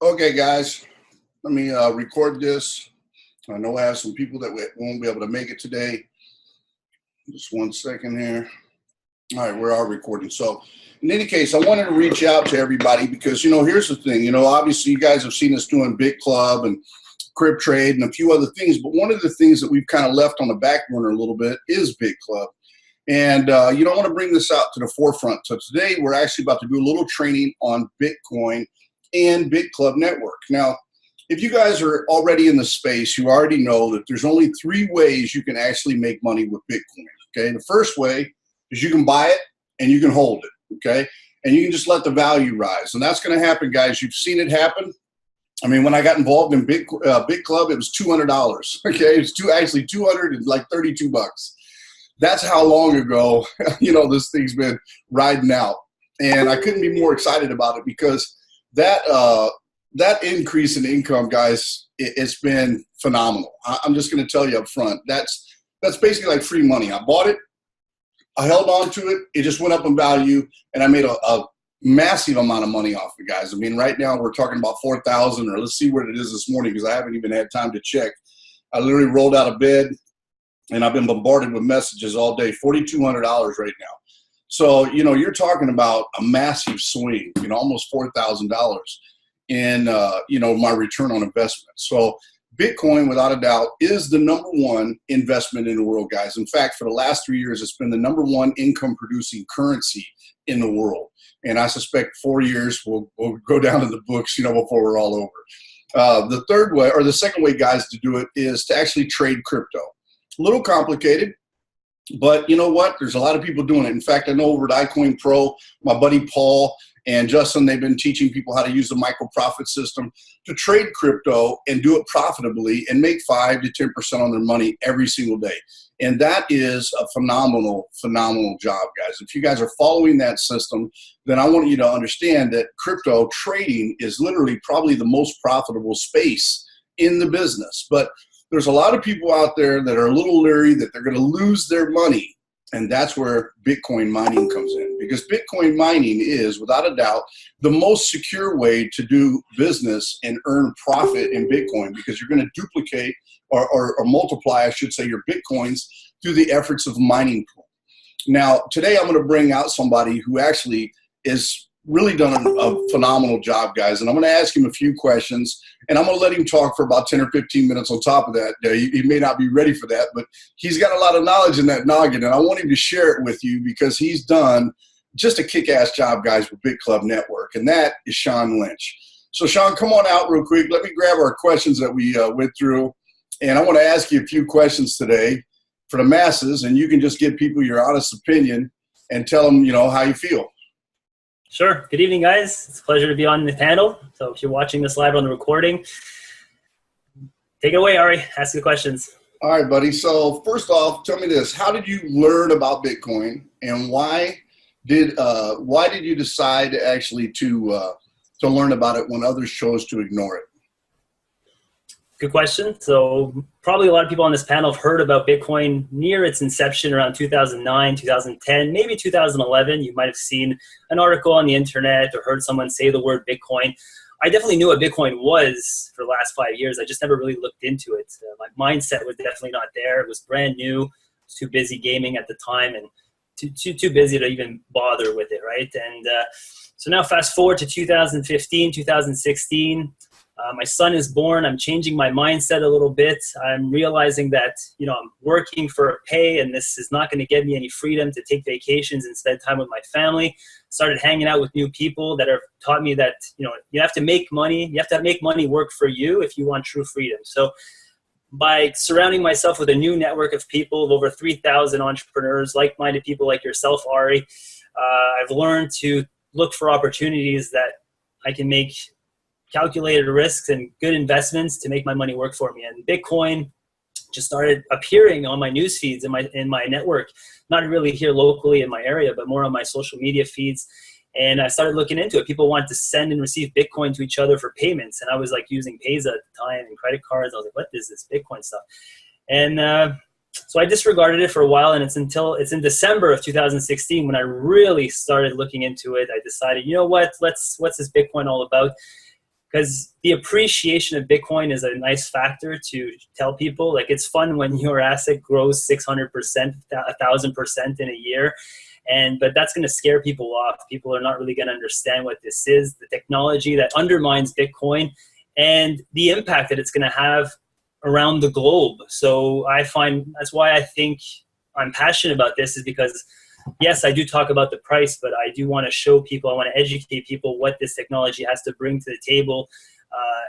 Okay, guys, let me record this. I know I have some people that won't be able to make it today. Just 1 second here. All right, we're all recording. So in any case, I wanted to reach out to everybody because, here's the thing. Obviously you guys have seen us doing Bitclub and Crypt Trade and a few other things. But one of the things that we've kind of left on the back burner a little bit is Bitclub. And you don't want to bring this out to the forefront. So today we're actually about to do a little training on Bitcoin and Bitclub Network. Now, if you guys are already in the space, you already know that there's only 3 ways you can actually make money with Bitcoin. Okay, the first way is you can buy it and you can hold it. Okay, and you can just let the value rise, and that's going to happen, guys. You've seen it happen. I mean, when I got involved in Bitclub, it was $200. Okay, it's actually $232. That's how long ago this thing's been riding out, and I couldn't be more excited about it because that increase in income, guys, it's been phenomenal. I'm just going to tell you up front. That's basically like free money. I bought it, I held on to it, it just went up in value, and I made a massive amount of money off it, guys. I mean, right now we're talking about 4,000, or let's see what it is this morning because I haven't even had time to check. I literally rolled out of bed, and I've been bombarded with messages all day. $4,200 right now. So, you're talking about a massive swing, almost $4,000 in, my return on investment. So Bitcoin, without a doubt, is the #1 investment in the world, guys. In fact, for the last 3 years, it's been the #1 income producing currency in the world. And I suspect 4 years will go down in the books, before we're all over. The third way, or the second way, guys, to do it is to actually trade crypto. A little complicated. But you know what? There's a lot of people doing it. In fact, I know over at iCoin Pro, my buddy Paul and Justin, they've been teaching people how to use the micro profit system to trade crypto and do it profitably and make 5 to 10% on their money every single day. And that is a phenomenal, phenomenal job, guys. If you guys are following that system, then I want you to understand that crypto trading is literally probably the most profitable space in the business. But there's a lot of people out there that are a little leery that they're going to lose their money, and that's where Bitcoin mining comes in, because Bitcoin mining is, without a doubt, the most secure way to do business and earn profit in Bitcoin, because you're going to duplicate or multiply, I should say, your Bitcoins through the efforts of mining pool. Now, today I'm going to bring out somebody who actually is really done a phenomenal job, guys. And I'm going to ask him a few questions, and I'm going to let him talk for about 10 or 15 minutes on top of that. He may not be ready for that, but he's got a lot of knowledge in that noggin, and I want him to share it with you because he's done just a kick-ass job, guys, with Bitclub Network, and that is Sean Lynch. So, Sean, come on out real quick. Let me grab our questions that we went through, and I want to ask you a few questions today for the masses, and you can just give people your honest opinion and tell them, how you feel. Sure. Good evening, guys. It's a pleasure to be on the panel. So if you're watching this live on the recording, take it away, Ari. Ask the questions. All right, buddy. So first off, tell me this. How did you learn about Bitcoin, and why did you decide actually to learn about it when others chose to ignore it? Good question. So probably a lot of people on this panel have heard about Bitcoin near its inception around 2009, 2010, maybe 2011. You might have seen an article on the internet or heard someone say the word Bitcoin. I definitely knew what Bitcoin was for the last 5 years. I just never really looked into it. My mindset was definitely not there. It was brand new. I was too busy gaming at the time and too busy to even bother with it, right? And so now fast forward to 2015, 2016. My son is born. I'm changing my mindset a little bit. I'm realizing that, I'm working for a pay, and this is not going to give me any freedom to take vacations and spend time with my family. Started hanging out with new people that have taught me that, you have to make money. You have to make money work for you if you want true freedom. So by surrounding myself with a new network of people, of over 3,000 entrepreneurs, like-minded people like yourself, Ari, I've learned to look for opportunities that I can make calculated risks and good investments to make my money work for me. And Bitcoin just started appearing on my news feeds in my network, not really here locally in my area, but more on my social media feeds. And I started looking into it. People wanted to send and receive Bitcoin to each other for payments. And I was like using Payza at the time and credit cards. I was like, what is this Bitcoin stuff? And so I disregarded it for a while. And it's in December of 2016 when I really started looking into it. I decided, what's this Bitcoin all about? because the appreciation of Bitcoin is a nice factor to tell people. Like, it's fun when your asset grows 600%, 1,000% in a year. But that's going to scare people off. People are not really going to understand what this is, the technology that undermines Bitcoin and the impact that it's going to have around the globe. So I find that's why I think I'm passionate about this, is because, yes, I do talk about the price, but I do want to show people, I want to educate people what this technology has to bring to the table,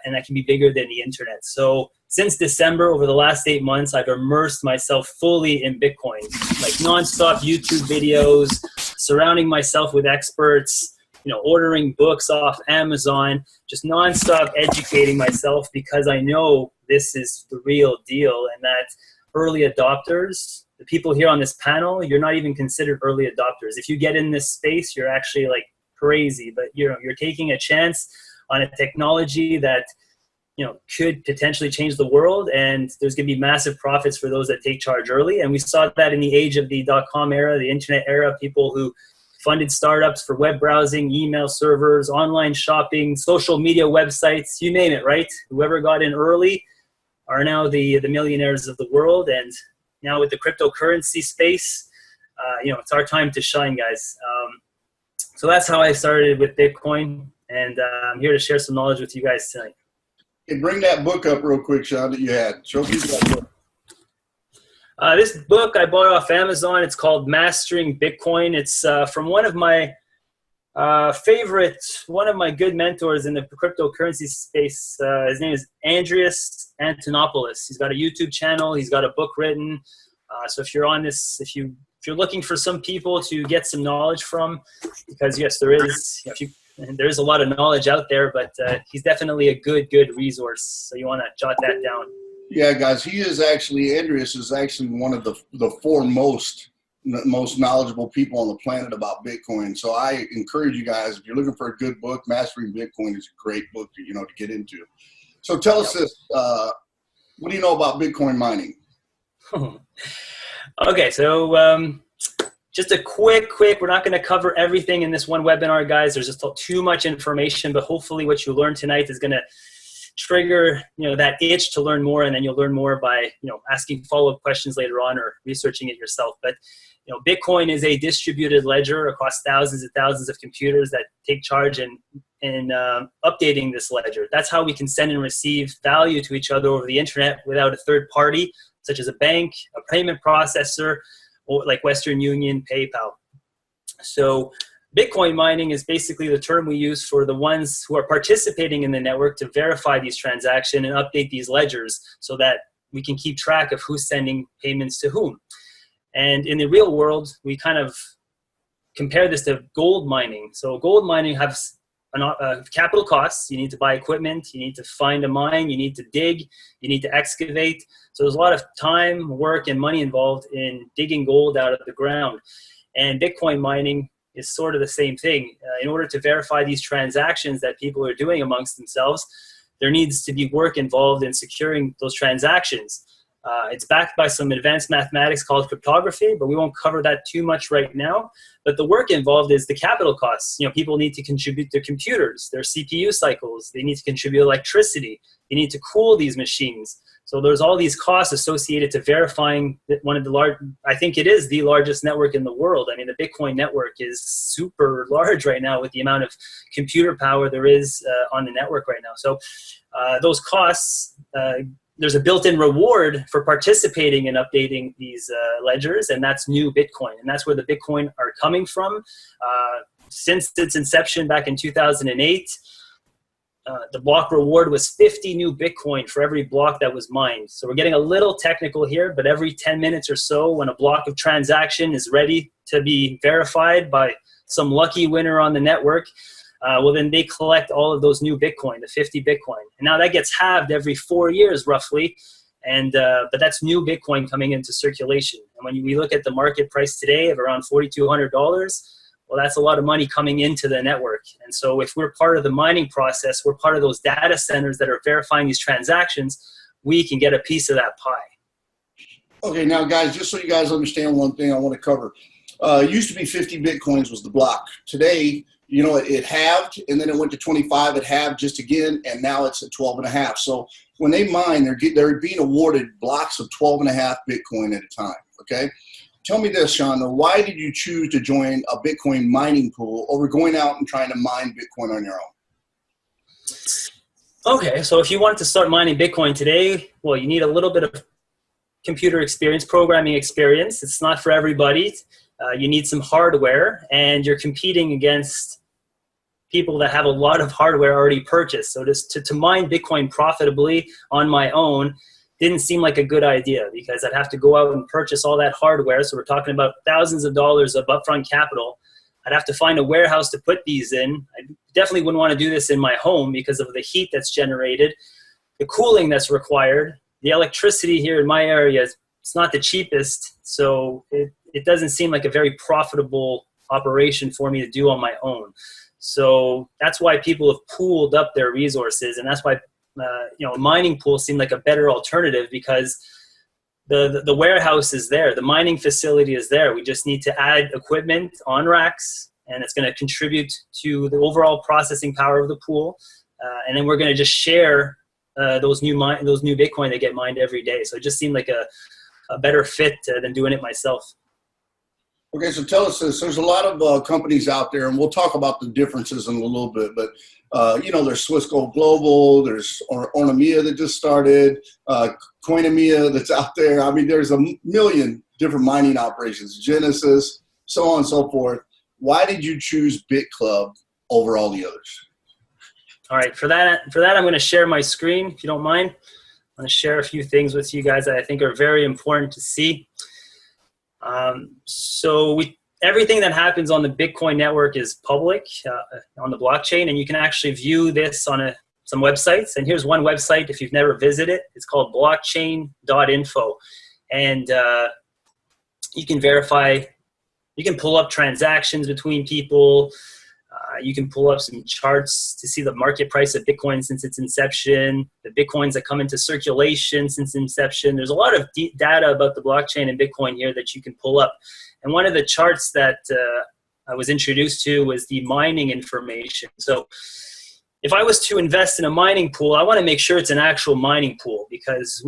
and that can be bigger than the internet. So since December, over the last 8 months, I've immersed myself fully in Bitcoin, like nonstop YouTube videos, surrounding myself with experts, ordering books off Amazon, just nonstop educating myself, because I know this is the real deal, and that early adopters, the people here on this panel, you're not even considered early adopters. If you get in this space, you're actually like crazy, but you're taking a chance on a technology that could potentially change the world, and there's going to be massive profits for those that take charge early. And we saw that in the age of the .com era, the internet era, people who funded startups for web browsing, email servers, online shopping, social media websites, you name it, right? Whoever got in early are now the millionaires of the world. And now with the cryptocurrency space, it's our time to shine, guys. So that's how I started with Bitcoin, and I'm here to share some knowledge with you guys tonight. Hey, bring that book up real quick, Sean, that you had. Show people that book. This book I bought off Amazon. It's called Mastering Bitcoin. It's from one of my good mentors in the cryptocurrency space. His name is Andreas Antonopoulos. He's got a YouTube channel. He's got a book written. So if you're on this, if you're looking for some people to get some knowledge from, because yes, there is a lot of knowledge out there, but he's definitely a good resource. So you want to jot that down. Yeah, guys, Andreas is actually one of the foremost most knowledgeable people on the planet about Bitcoin. So I encourage you guys, if you're looking for a good book, Mastering Bitcoin is a great book to get into. So tell us this, what do you know about Bitcoin mining? Okay, so just a quick, we're not going to cover everything in this one webinar, guys. There's just too much information, but hopefully what you learn tonight is going to trigger that itch to learn more, and then you'll learn more by asking follow-up questions later on or researching it yourself. But Bitcoin is a distributed ledger across thousands and thousands of computers that take charge in updating this ledger. That's how we can send and receive value to each other over the internet without a third party, such as a bank, a payment processor, or like Western Union, PayPal. So Bitcoin mining is basically the term we use for the ones who are participating in the network to verify these transactions and update these ledgers so that we can keep track of who's sending payments to whom. And in the real world, we kind of compare this to gold mining. So gold mining has capital costs. You need to buy equipment, you need to find a mine, you need to dig, you need to excavate. So there's a lot of time, work, and money involved in digging gold out of the ground. And Bitcoin mining is sort of the same thing. In order to verify these transactions that people are doing amongst themselves, there needs to be work involved in securing those transactions. It's backed by some advanced mathematics called cryptography, but we won't cover that too much right now. But the work involved is the capital costs. People need to contribute their computers, their CPU cycles. They need to contribute electricity. They need to cool these machines. So there's all these costs associated to verifying that one of the I think it is the largest network in the world. I mean, the Bitcoin network is super large right now with the amount of computer power there is on the network right now. So those costs, there's a built-in reward for participating in updating these ledgers, and that's new Bitcoin. And that's where the Bitcoin are coming from. Since its inception back in 2008, the block reward was 50 new Bitcoin for every block that was mined. So we're getting a little technical here, but every 10 minutes or so, when a block of transaction is ready to be verified by some lucky winner on the network, well, then they collect all of those new Bitcoin, the 50 Bitcoin. And now that gets halved every 4 years, roughly. And but that's new Bitcoin coming into circulation. And when we look at the market price today of around $4,200, well, that's a lot of money coming into the network. And so if we're part of the mining process, we're part of those data centers that are verifying these transactions, we can get a piece of that pie. Okay, now guys, just so you guys understand one thing I want to cover. It used to be 50 Bitcoins was the block. Today, you know, it halved, and then it went to 25. It halved just again, and now it's at 12.5. So when they mine, they're being awarded blocks of 12.5 Bitcoin at a time. Okay, tell me this, Sean. Why did you choose to join a Bitcoin mining pool over going out and trying to mine Bitcoin on your own? Okay, so if you wanted to start mining Bitcoin today, well, you need a little bit of computer experience, programming experience. It's not for everybody. You need some hardware, and you're competing against people that have a lot of hardware already purchased. So just to mine Bitcoin profitably on my own didn't seem like a good idea, because I'd have to go out and purchase all that hardware. So we're talking about thousands of dollars of upfront capital. I'd have to find a warehouse to put these in. I definitely wouldn't want to do this in my home because of the heat that's generated, the cooling that's required. The electricity here in my area, it's not the cheapest, so it doesn't seem like a very profitable operation for me to do on my own. So that's why people have pooled up their resources, and that's why a mining pool seemed like a better alternative, because the warehouse is there, the mining facility is there. We just need to add equipment on racks, and it's going to contribute to the overall processing power of the pool, and then we're going to just share those new Bitcoin that get mined every day. So it just seemed like a better fit than doing it myself. Okay, so tell us this. There's a lot of companies out there, and we'll talk about the differences in a little bit, but there's Swiss Gold Global, there's Ornamia that just started, Coinamia that's out there. I mean, there's a million different mining operations, Genesis, so on and so forth. Why did you choose Bitclub over all the others? All right, for that, I'm going to share my screen, if you don't mind. I'm going to share a few things with you guys that I think are very important to see. Everything that happens on the Bitcoin network is public on the blockchain, and you can actually view this on some websites. And here's one website, if you've never visited, it's called blockchain.info. And you can verify, you can pull up transactions between people. You can pull up some charts to see the market price of Bitcoin since its inception, the Bitcoins that come into circulation since inception. There's a lot of data about the blockchain and Bitcoin here that you can pull up. And one of the charts that I was introduced to was the mining information. So if I was to invest in a mining pool, I want to make sure it's an actual mining pool, because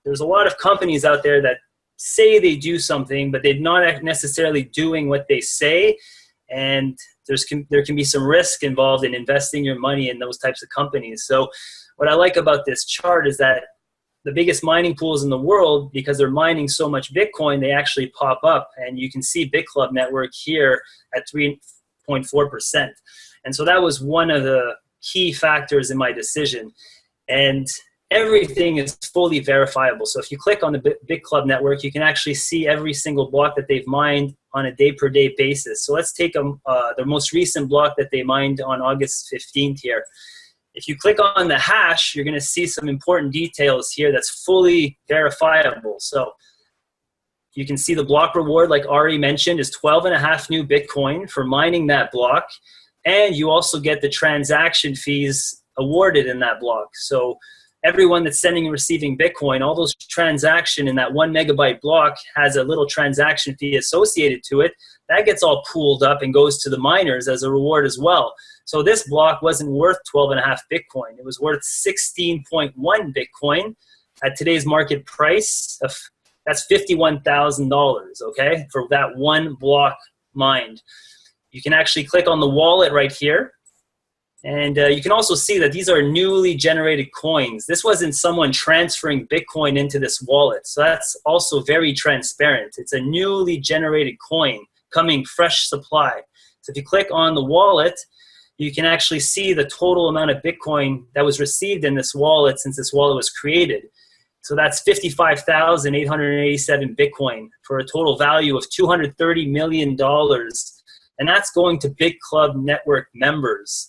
there's a lot of companies out there that say they do something, but they're not necessarily doing what they say. And there can be some risk involved in investing your money in those types of companies. So what I like about this chart is that the biggest mining pools in the world, because they're mining so much Bitcoin, they actually pop up. And you can see Bitclub Network here at 3.4%. And so that was one of the key factors in my decision. And everything is fully verifiable. So if you click on the Bitclub Network, you can actually see every single block that they've mined on a day-per-day basis. So let's take the most recent block that they mined on August 15th here. If you click on the hash, you're going to see some important details here that's fully verifiable. So you can see the block reward, like Ari mentioned, is 12.5 new Bitcoin for mining that block. And you also get the transaction fees awarded in that block. So everyone that's sending and receiving Bitcoin, all those transactions in that 1 megabyte block has a little transaction fee associated to it. That gets all pooled up and goes to the miners as a reward as well. So this block wasn't worth 12.5 Bitcoin. It was worth 16.1 Bitcoin at today's market price. That's $51,000, okay, for that one block mined. You can actually click on the wallet right here. And you can also see that these are newly generated coins. This wasn't someone transferring Bitcoin into this wallet. So that's also very transparent. It's a newly generated coin coming fresh supply. So if you click on the wallet, you can actually see the total amount of Bitcoin that was received in this wallet since this wallet was created. So that's 55,887 Bitcoin for a total value of $230 million. And that's going to Bitclub Network members.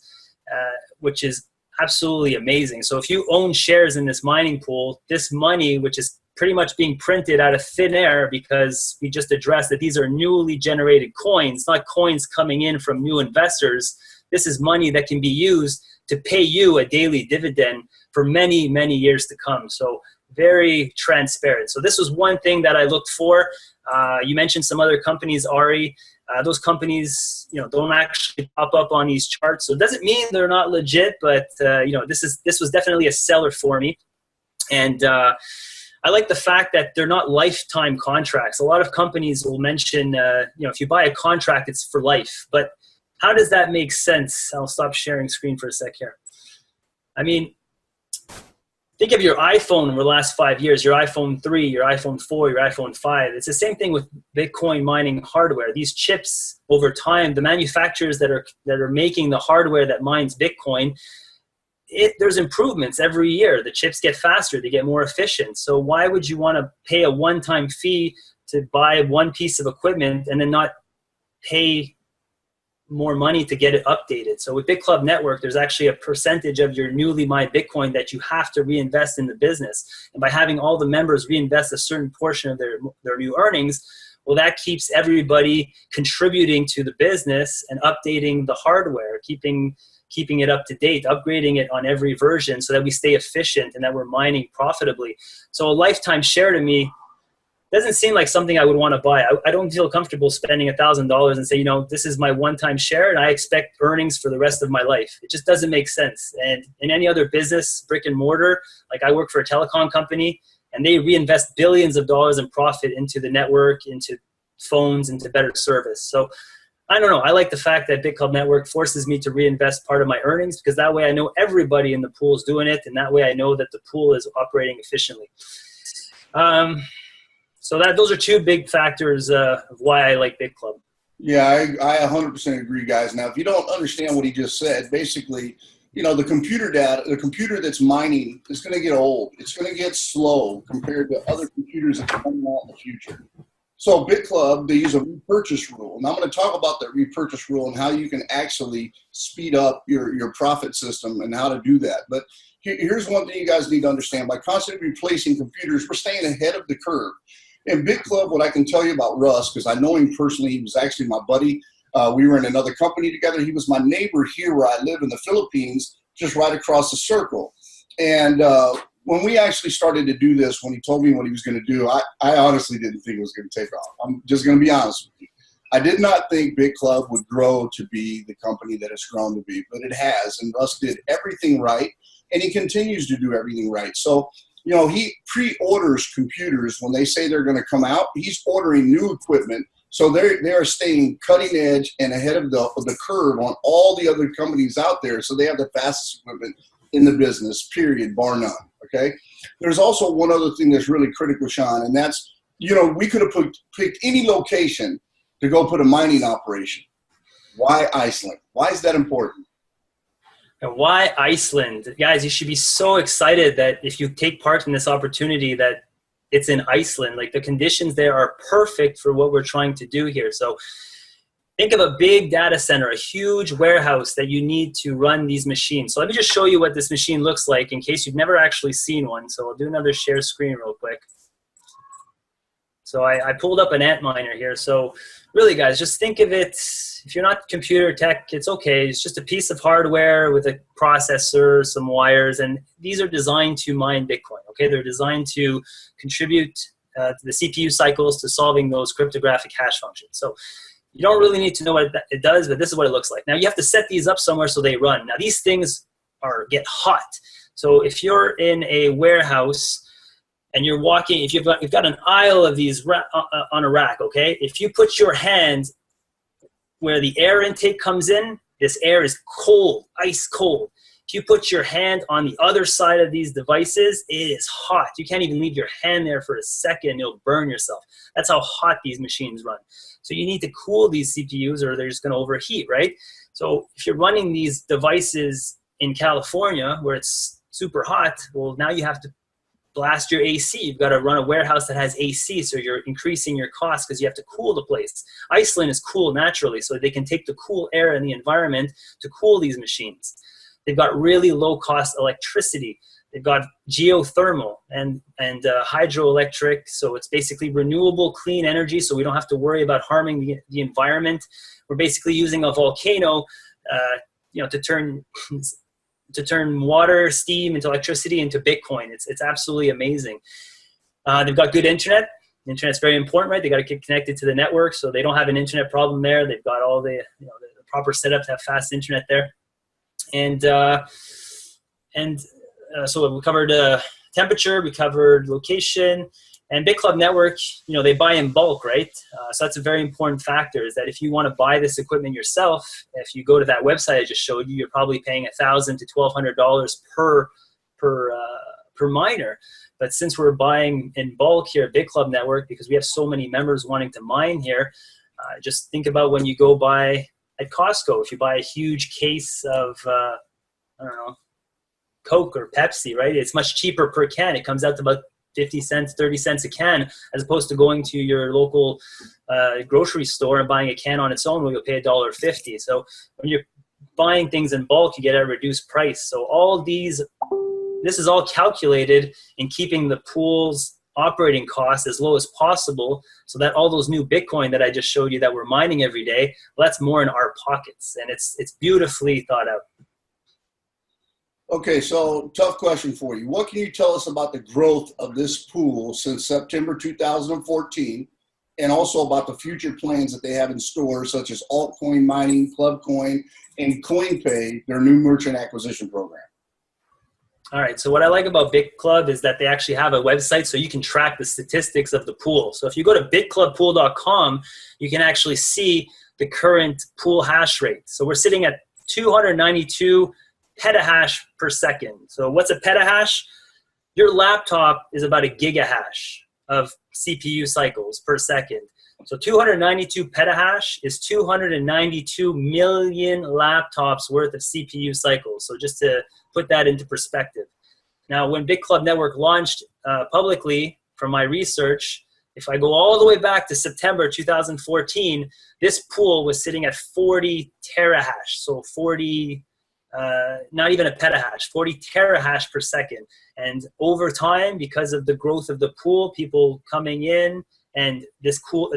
Which is absolutely amazing. So if you own shares in this mining pool, this money, which is pretty much being printed out of thin air, because we just addressed that these are newly generated coins, not coins coming in from new investors. This is money that can be used to pay you a daily dividend for many, many years to come. So very transparent. So this was one thing that I looked for. You mentioned some other companies, Ari. Those companies, don't actually pop up on these charts. So it doesn't mean they're not legit, but this was definitely a seller for me. And I like the fact that they're not lifetime contracts. A lot of companies will mention, if you buy a contract, it's for life. But how does that make sense? I'll stop sharing screen for a sec here. I mean, think of your iPhone over the last 5 years, your iPhone 3, your iPhone 4, your iPhone 5. It's the same thing with Bitcoin mining hardware. These chips over time, the manufacturers that are making the hardware that mines Bitcoin, there's improvements every year. The chips get faster, they get more efficient. So why would you want to pay a one-time fee to buy one piece of equipment and then not pay more money to get it updated? So with Bitclub Network, there's actually a percentage of your newly mined Bitcoin that you have to reinvest in the business. And by having all the members reinvest a certain portion of their new earnings, well, that keeps everybody contributing to the business and updating the hardware, keeping it up to date, upgrading it on every version so that we stay efficient and that we're mining profitably. So a lifetime share to me doesn't seem like something I would want to buy. I don't feel comfortable spending $1,000 and say, this is my one-time share and I expect earnings for the rest of my life. It just doesn't make sense. And in any other business, brick and mortar, like I work for a telecom company and they reinvest billions of dollars in profit into the network, into phones, into better service. So I don't know. I like the fact that Bitclub Network forces me to reinvest part of my earnings because that way I know everybody in the pool is doing it, and that way I know that the pool is operating efficiently. So those are two big factors of why I like Bitclub. Yeah, I 100% agree, guys. Now, if you don't understand what he just said, basically, the computer that's mining is going to get old. It's going to get slow compared to other computers that are coming out in the future. So Bitclub, they use a repurchase rule. And I'm going to talk about that repurchase rule and how you can actually speed up your profit system and how to do that. But here's one thing you guys need to understand. By constantly replacing computers, we're staying ahead of the curve. In Bitclub, what I can tell you about Russ, because I know him personally, he was actually my buddy. We were in another company together. He was my neighbor here where I live in the Philippines, just right across the circle. And when we actually started to do this, when he told me what he was going to do, I honestly didn't think it was going to take off. I'm just going to be honest with you. I did not think Bitclub would grow to be the company that it's grown to be, but it has. And Russ did everything right, and he continues to do everything right. So, he pre-orders computers when they say they're going to come out. He's ordering new equipment. So they are staying cutting edge and ahead of the curve on all the other companies out there. So they have the fastest equipment in the business, period, bar none. Okay. There's also one other thing that's really critical, Sean, and that's, we could have picked any location to go put a mining operation. Why Iceland? Why is that important? And why Iceland? Guys, you should be so excited that if you take part in this opportunity that it's in Iceland. Like the conditions there are perfect for what we're trying to do here. So think of a big data center, a huge warehouse that you need to run these machines. So let me just show you what this machine looks like in case you've never actually seen one. So I'll do another share screen real quick. So I pulled up an Antminer here. So really, guys, just think of it, if you're not computer tech, it's okay. It's just a piece of hardware with a processor, some wires, and these are designed to mine Bitcoin, okay? They're designed to contribute to the CPU cycles to solving those cryptographic hash functions. So you don't really need to know what it does, but this is what it looks like. Now, you have to set these up somewhere so they run. Now, these things get hot. So if you're in a warehouse and you're walking, if you've got an aisle of these on a rack, okay? If you put your hand where the air intake comes in, this air is cold, ice cold. If you put your hand on the other side of these devices, it is hot. You can't even leave your hand there for a second. You'll burn yourself. That's how hot these machines run. So you need to cool these CPUs or they're just going to overheat, right? So if you're running these devices in California where it's super hot, well, now you have to blast your AC. You've got to run a warehouse that has AC, so you're increasing your costs because you have to cool the place. Iceland is cool naturally, so they can take the cool air in the environment to cool these machines. They've got really low-cost electricity. They've got geothermal and hydroelectric, so it's basically renewable, clean energy, so we don't have to worry about harming the environment. We're basically using a volcano, to turn water, steam into electricity into Bitcoin. It's absolutely amazing. They've got good internet. Internet's very important, right? They got to get connected to the network, so they don't have an internet problem there. They've got all the the proper setup to have fast internet there, and so we covered temperature, we covered location, and Bitclub Network. They buy in bulk, right? So that's a very important factor. Is that if you want to buy this equipment yourself, if you go to that website I just showed you, you're probably paying $1,000 to $1,200 per miner. But since we're buying in bulk here at Bitclub Network, because we have so many members wanting to mine here, just think about when you go buy at Costco. If you buy a huge case of, I don't know, Coke or Pepsi, right? It's much cheaper per can. It comes out to about 50 cents, 30 cents a can, as opposed to going to your local grocery store and buying a can on its own where you'll pay $1.50. So when you're buying things in bulk, you get a reduced price. So this is all calculated in keeping the pool's operating costs as low as possible, so that all those new Bitcoin that I just showed you that we're mining every day, well, that's more in our pockets, and it's beautifully thought out. Okay, so tough question for you. What can you tell us about the growth of this pool since September 2014, and also about the future plans that they have in store, such as altcoin mining, Clubcoin, and Coinpay, their new merchant acquisition program? All right, so what I like about Bitclub is that they actually have a website so you can track the statistics of the pool. So if you go to bitclubpool.com, you can actually see the current pool hash rate. So we're sitting at 292 petahash per second. So what's a petahash? Your laptop is about a gigahash of CPU cycles per second. So 292 petahash is 292 million laptops worth of CPU cycles. So just to put that into perspective. Now, when Bitclub Network launched publicly, from my research, if I go all the way back to September 2014, this pool was sitting at 40 terahash. So 40, not even a petahash, 40 terahash per second. And over time, because of the growth of the pool, people coming in, and this pool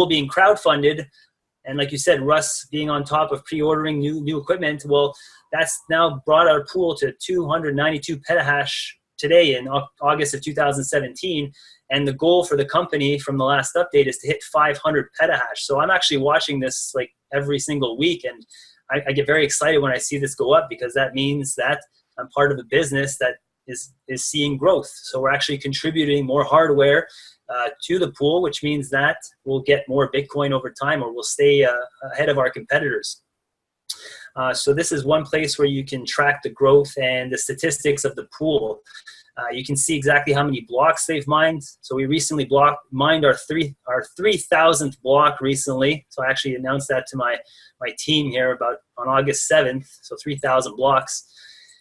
being crowdfunded, and like you said, Russ being on top of pre-ordering new equipment, well, that's now brought our pool to 292 petahash today in August of 2017. And the goal for the company from the last update is to hit 500 petahash. So I'm actually watching this like every single week, and I get very excited when I see this go up, because that means that I'm part of a business that is seeing growth. So we're actually contributing more hardware to the pool, which means that we'll get more Bitcoin over time, or we'll stay ahead of our competitors. So this is one place where you can track the growth and the statistics of the pool. You can see exactly how many blocks they've mined. So we recently mined our 3,000th block recently. So I actually announced that to my team here on August 7th. So 3,000 blocks.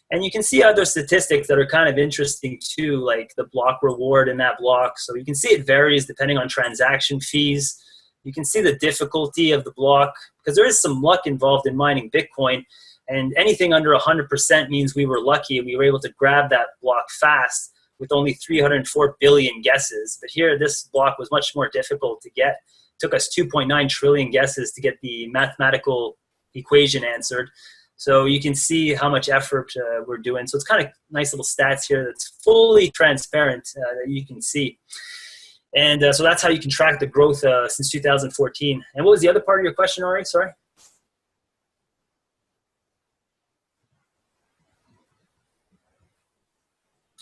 And you can see other statistics that are kind of interesting too, like the block reward in that block. So you can see it varies depending on transaction fees. You can see the difficulty of the block, because there is some luck involved in mining Bitcoin, and anything under 100% means we were lucky. We were able to grab that block fast with only 304 billion guesses. But here, this block was much more difficult to get. It took us 2.9 trillion guesses to get the mathematical equation answered. So you can see how much effort we're doing. So it's kind of nice little stats here that's fully transparent that you can see. And so that's how you can track the growth since 2014. And what was the other part of your question, Ari? Sorry.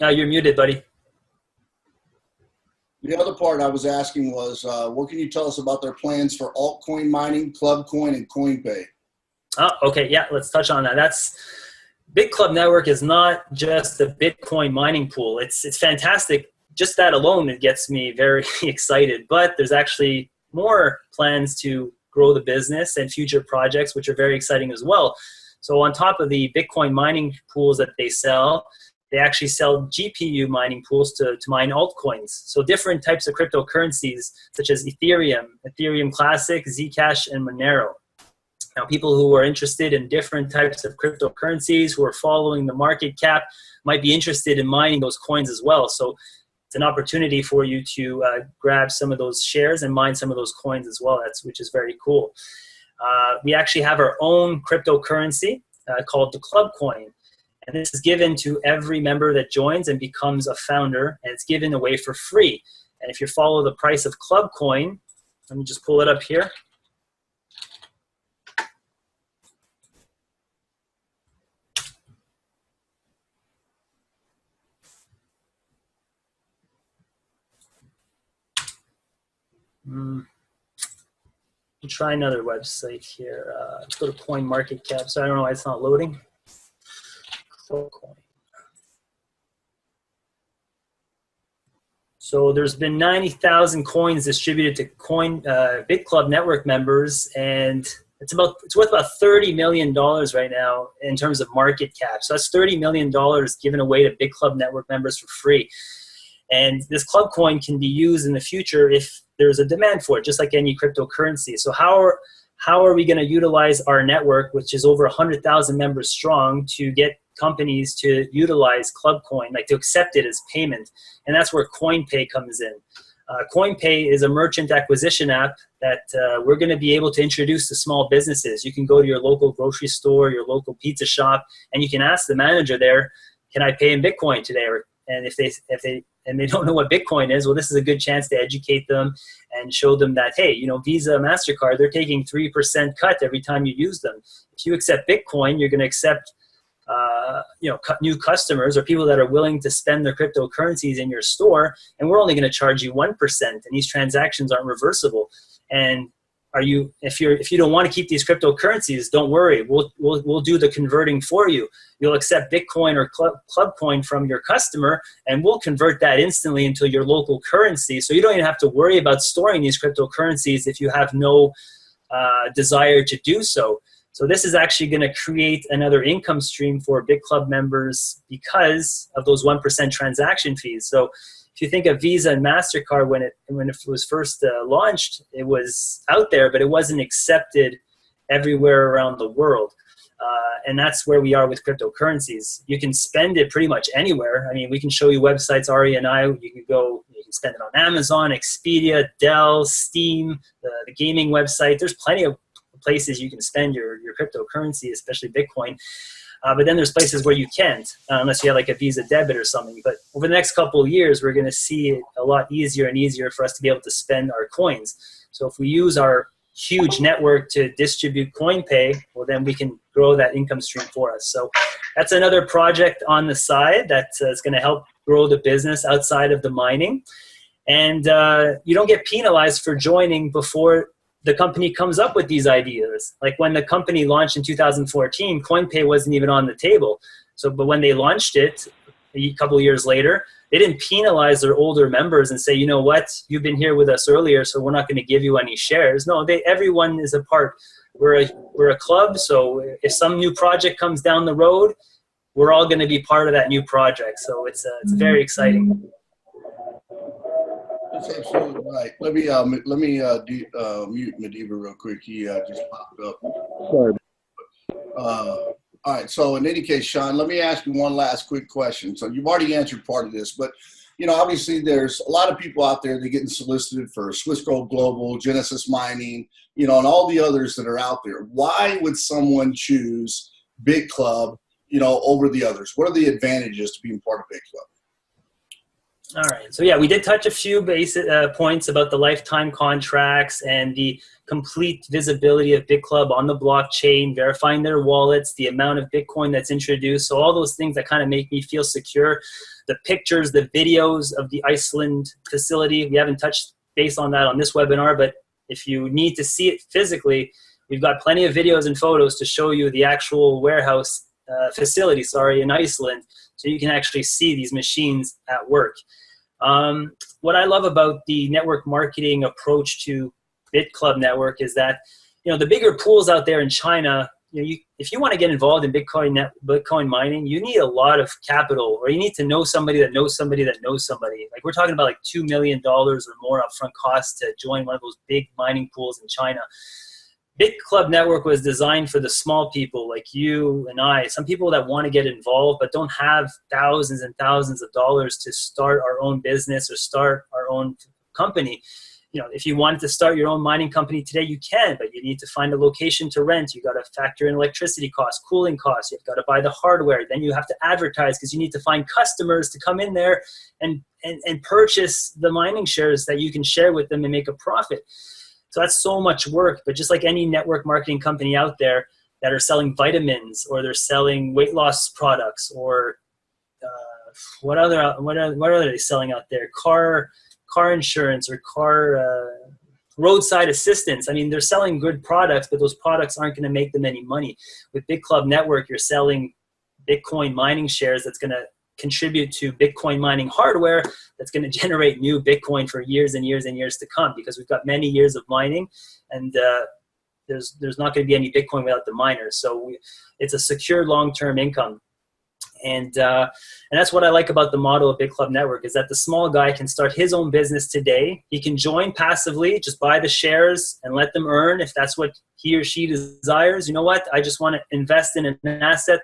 You're muted, buddy. The other part I was asking was, what can you tell us about their plans for altcoin mining, Clubcoin, and Coinpay? Oh, okay, yeah, let's touch on that. Bitclub Network is not just a Bitcoin mining pool. It's fantastic. Just that alone, it gets me very excited. But there's actually more plans to grow the business and future projects, which are very exciting as well. So on top of the Bitcoin mining pools that they sell, they actually sell GPU mining pools to mine altcoins. So different types of cryptocurrencies, such as Ethereum, Ethereum Classic, Zcash, and Monero. Now, people who are interested in different types of cryptocurrencies, who are following the market cap, might be interested in mining those coins as well. So it's an opportunity for you to grab some of those shares and mine some of those coins as well, which is very cool. We actually have our own cryptocurrency called the Club Coin. And this is given to every member that joins and becomes a founder, and it's given away for free. And if you follow the price of Club Coin, let me just pull it up here. We'll try another website here. Let's go to CoinMarketCap. So I don't know why it's not loading. Club Coin. So there's been 90,000 coins distributed to Bitclub Network members, and it's worth about $30 million right now in terms of market cap. So that's $30 million given away to Bitclub Network members for free. And this Club Coin can be used in the future if there's a demand for it, just like any cryptocurrency. So how are we going to utilize our network, which is over 100,000 members strong, to get companies to utilize Club Coin, like to accept it as payment? And that's where CoinPay comes in. CoinPay is a merchant acquisition app that we're going to be able to introduce to small businesses. You can go to your local grocery store, your local pizza shop, and you can ask the manager there, can I pay in Bitcoin today? And if they don't know what Bitcoin is, well, this is a good chance to educate them and show them that, hey, you know, Visa, MasterCard, they're taking 3% cut every time you use them. If you accept Bitcoin, you're going to accept new customers or people that are willing to spend their cryptocurrencies in your store, and we're only going to charge you 1%, and these transactions aren't reversible. And if you don't want to keep these cryptocurrencies, don't worry, we'll do the converting for you. You'll accept Bitcoin or Club Coin from your customer, and we'll convert that instantly into your local currency. So you don't even have to worry about storing these cryptocurrencies if you have no desire to do so. So this is actually going to create another income stream for Bitclub members because of those 1% transaction fees. So if you think of Visa and MasterCard, when it was first launched, it was out there, but it wasn't accepted everywhere around the world. And that's where we are with cryptocurrencies. You can spend it pretty much anywhere. I mean, we can show you websites, Ari and I. You can spend it on Amazon, Expedia, Dell, Steam, the gaming website. There's plenty of places you can spend your cryptocurrency, especially Bitcoin. But then there's places where you can't, unless you have like a Visa debit or something. But over the next couple of years, we're going to see it a lot easier and easier for us to be able to spend our coins. So if we use our huge network to distribute CoinPay, well, then we can grow that income stream for us. So that's another project on the side that's going to help grow the business outside of the mining. And you don't get penalized for joining before the company comes up with these ideas. Like when the company launched in 2014, CoinPay wasn't even on the table. But when they launched it a couple of years later, they didn't penalize their older members and say, you know what, you've been here with us earlier, so we're not going to give you any shares. No, everyone is a part. We're a club, so if some new project comes down the road, we're all going to be part of that new project. So it's very exciting. That's absolutely right. Let me mute Madiba real quick. He just popped up. Sorry. All right. So in any case, Sean, let me ask you one last quick question. So you've already answered part of this, but you know, obviously there's a lot of people out there that are getting solicited for Swiss Gold Global, Genesis Mining, you know, and all the others that are out there. Why would someone choose Bitclub, you know, over the others? What are the advantages to being part of Bitclub? All right. So yeah, we did touch a few basic points about the lifetime contracts and the complete visibility of Bitclub on the blockchain, verifying their wallets, the amount of Bitcoin that's introduced. So all those things that kind of make me feel secure. The pictures, the videos of the Iceland facility. We haven't touched base on that on this webinar, but if you need to see it physically, we've got plenty of videos and photos to show you the actual warehouse facility, in Iceland. So you can actually see these machines at work. What I love about the network marketing approach to Bitclub Network is that, you know, the bigger pools out there in China, you know, if you want to get involved in Bitcoin mining, you need a lot of capital, or you need to know somebody that knows somebody that knows somebody. Like we're talking about like $2 million or more upfront costs to join one of those big mining pools in China. Bitclub Network was designed for the small people like you and I, some people that want to get involved but don't have thousands and thousands of dollars to start our own business or start our own company. You know, if you wanted to start your own mining company today, you can, but you need to find a location to rent. You got to factor in electricity costs, cooling costs. You've got to buy the hardware. Then you have to advertise because you need to find customers to come in there and and purchase the mining shares that you can share with them and make a profit. So that's so much work. But just like any network marketing company out there that are selling vitamins, or they're selling weight loss products, or what are they selling out there? Car insurance, or car roadside assistance. I mean, they're selling good products, but those products aren't going to make them any money. With Bitclub Network, you're selling Bitcoin mining shares that's going to contribute to Bitcoin mining hardware that's going to generate new Bitcoin for years and years and years to come, because we've got many years of mining, and there's not going to be any Bitcoin without the miners. So it's a secure long-term income. And that's what I like about the model of Bitclub Network, is that the small guy can start his own business today. He can join passively, just buy the shares and let them earn if that's what he or she desires. You know what? I just want to invest in an asset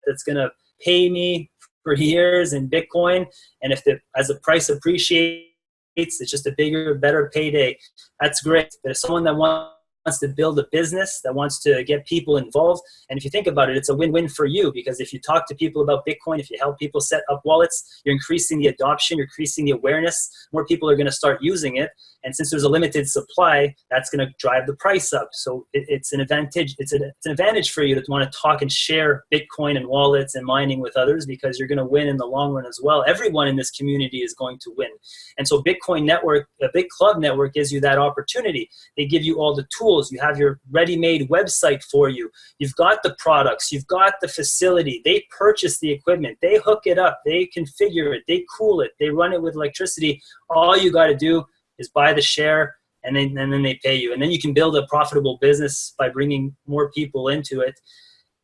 that's going to pay me for years in Bitcoin. And as the price appreciates, it's just a bigger, better payday. That's great. But if someone that wants to build a business, that wants to get people involved, and if you think about it, it's a win-win for you, because if you talk to people about Bitcoin, if you help people set up wallets, you're increasing the adoption, you're increasing the awareness, more people are going to start using it. And since there's a limited supply, that's going to drive the price up. So it's an advantage. It's an advantage for you to want to talk and share Bitcoin and wallets and mining with others, because you're going to win in the long run as well. Everyone in this community is going to win. And so Bitcoin Network, Bitclub Network, gives you that opportunity. They give you all the tools. You have your ready-made website for you. You've got the products. You've got the facility. They purchase the equipment. They hook it up. They configure it. They cool it. They run it with electricity. All you got to do is buy the share, and then they pay you. And then you can build a profitable business by bringing more people into it.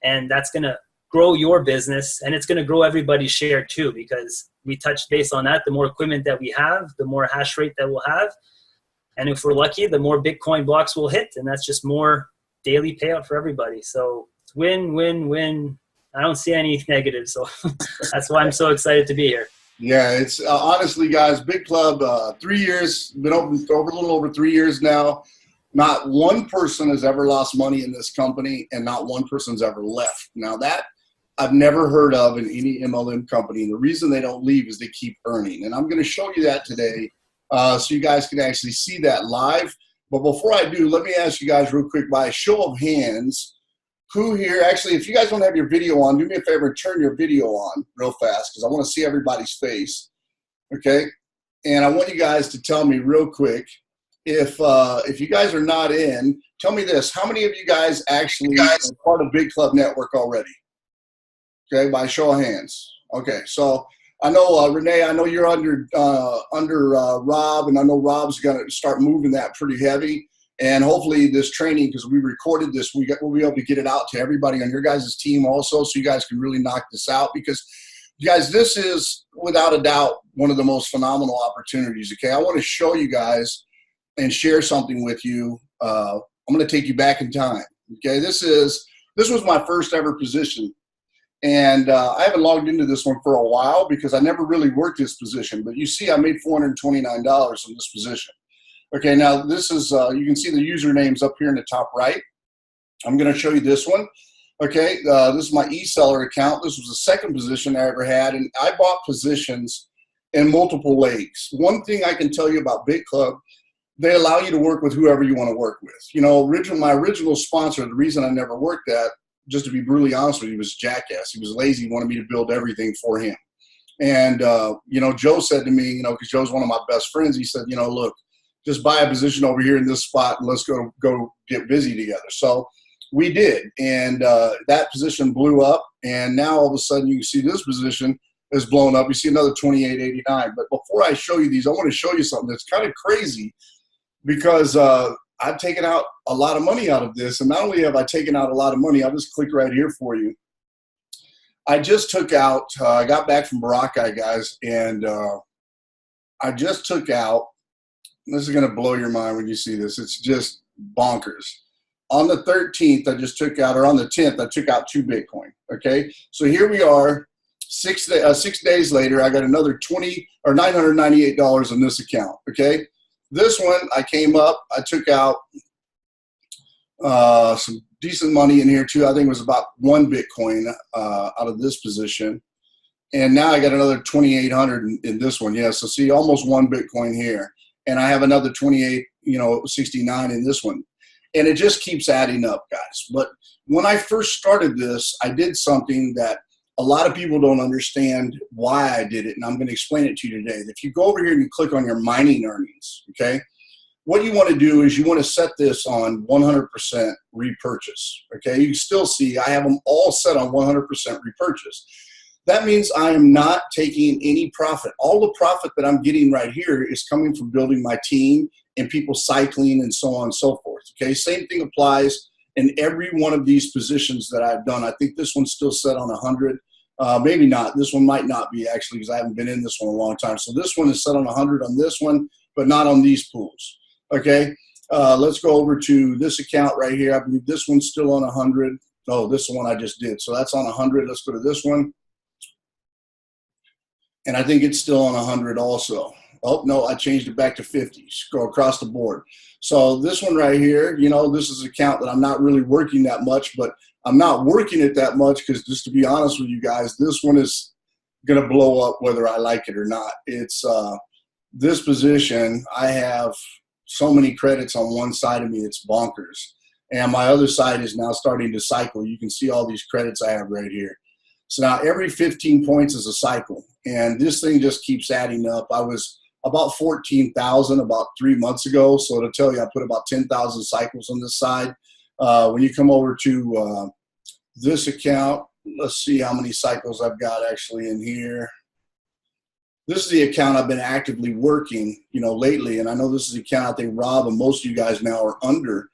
And that's going to grow your business, and it's going to grow everybody's share too, because we touched base on that. The more equipment that we have, the more hash rate that we'll have. And if we're lucky, the more Bitcoin blocks we'll hit, and that's just more daily payout for everybody. So it's win, win, win. I don't see any negatives. So that's why I'm so excited to be here. Yeah, it's honestly, guys, Bitclub, 3 years, been open for a little over 3 years now. Not one person has ever lost money in this company, and not one person's ever left. Now that I've never heard of in any MLM company. And the reason they don't leave is they keep earning. And I'm going to show you that today so you guys can actually see that live. But before I do, let me ask you guys real quick, by a show of hands, who here, actually, if you guys don't have your video on, do me a favor and turn your video on real fast, because I want to see everybody's face, okay? And I want you guys to tell me real quick, if you guys are not in, tell me this: how many of you guys actually are part of Bitclub Network already? Okay, by show of hands. Okay, so I know Renee, I know you're under Rob, and I know Rob's going to start moving that pretty heavy. And hopefully this training, because we recorded this, we'll be able to get it out to everybody on your guys' team also, so you guys can really knock this out. Because, you guys, this is, without a doubt, one of the most phenomenal opportunities, okay? I want to show you guys and share something with you. I'm going to take you back in time, okay? This was my first ever position. And I haven't logged into this one for a while because I never really worked this position. But you see I made $429 in this position. Okay, now this is, you can see the usernames up here in the top right. I'm going to show you this one. Okay, this is my eSeller account. This was the second position I ever had, and I bought positions in multiple legs. One thing I can tell you about Bitclub, they allow you to work with whoever you want to work with. You know, my original sponsor, the reason I never worked that, just to be brutally honest with you, was jackass. He was lazy. He wanted me to build everything for him. And, you know, Joe said to me, you know, because Joe's one of my best friends, he said, you know, look, just buy a position over here in this spot and let's go get busy together. So we did. And that position blew up. And now all of a sudden you can see this position is blown up. You see another 28.89. But before I show you these, I want to show you something that's kind of crazy, because I've taken out a lot of money out of this. And not only have I taken out a lot of money, I'll just click right here for you. I just took out, I got back from Boracay, guys, and I just took out, this is going to blow your mind when you see this. It's just bonkers. On the 13th, I just took out, or on the 10th, I took out 2 Bitcoin. Okay, so here we are, 6 days later. I got another $998 in this account. Okay, this one I came up, I took out some decent money in here too. I think it was about 1 Bitcoin out of this position. And now I got another 2,800 in this one. Yeah, so see, almost 1 Bitcoin here. And I have another 68, 69 in this one. And it just keeps adding up, guys. But when I first started this, I did something that a lot of people don't understand why I did it. And I'm going to explain it to you today. If you go over here and you click on your mining earnings, okay, what you want to do is you want to set this on 100% repurchase. Okay, you can still see I have them all set on 100% repurchase. That means I am not taking any profit. All the profit that I'm getting right here is coming from building my team and people cycling and so on and so forth. Okay, same thing applies in every one of these positions that I've done. I think this one's still set on 100. Maybe not. This one might not be actually because I haven't been in this one a long time. So this one is set on 100 on this one, but not on these pools. Okay, let's go over to this account right here. I believe this one's still on 100. Oh, this is the one I just did. So that's on 100. Let's go to this one. And I think it's still on 100 also. Oh, no, I changed it back to 50. Go across the board. So this one right here, you know, this is an account that I'm not really working that much, but I'm not working it that much because just to be honest with you guys, this one is going to blow up whether I like it or not. It's this position, I have so many credits on one side of me, it's bonkers. And my other side is now starting to cycle. You can see all these credits I have right here. So now every 15 points is a cycle. And this thing just keeps adding up. I was about 14,000 about 3 months ago. So to tell you, I put about 10,000 cycles on this side. When you come over to this account, let's see how many cycles I've got actually in here. This is the account I've been actively working, you know, lately. And I know this is the account I think Rob and most of you guys now are under.